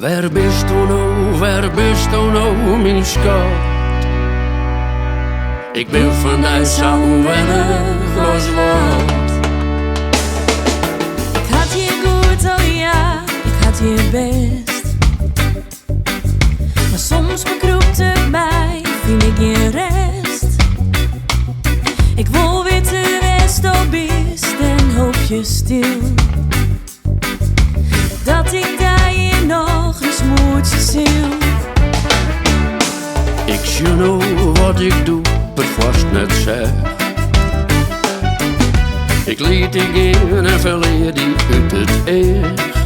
Waar bist du nou, mijn schat? Ik ben van thuis zo weinig als wat. Ik had je goed, oh ja, ik had je best. Maar soms bekroept het mij, vind ik je rest. Ik wil weten west op is en hoop je stil. Dat ik daar je nog eens moet zien. Ik zie nou wat ik doe, per vast net zeg. Ik liet die gaan en verleer die uit het echt.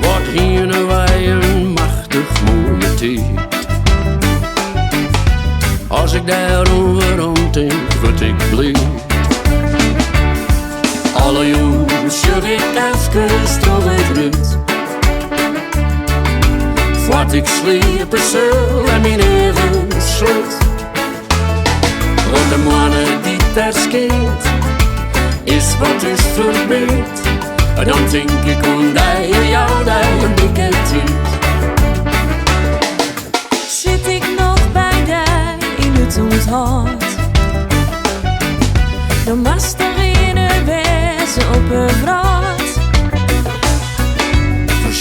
Wat hier wij een machtig mooie tijd. Als ik daarover denk, word ik blij. Alle jongens, je weet even toch het uit. Voordat ik sliep zo en mijn even sloot. Want de mannen die daar schijnt, is wat is verbeet. En dan denk ik om die, jou die een dikke tijd. Zit ik nog bij die in het onthand, dan was er in een wezen op een brand.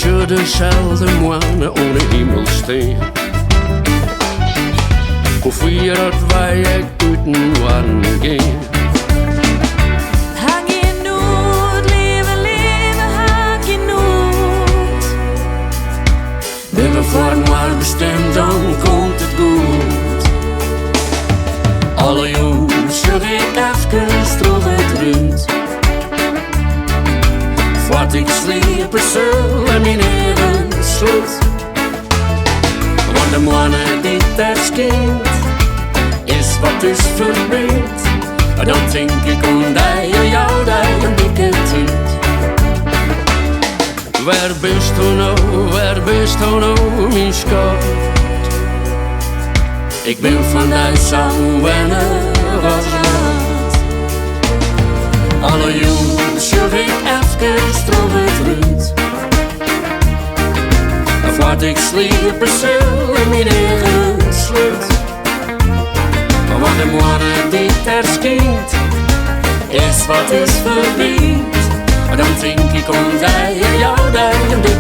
Je dezelfde moine ohne hemel steen. Of wie dat wij uit waren gaan. Hang je nooit, leven, leven, hang je nooit. Ben we voor maar bestemd, dan komt het goed. Alle jongens, je weet even toch het uit. Voordat ik sliep zo en mijn even sloot. Want de mannen die daar schijnt, is wat is verbeet. En dan denk ik om die, jou die een dikke tijd. Waar bist du nou, mijn schat? Ik ben van thuis zo weinig als wat. Alle jongens, je weet even toch het uit. Voordat ik sliep zo in mijn eigen sloot. Want de mannen die daar schijnt, is wat is verdiend. Dan denk ik om die, jou die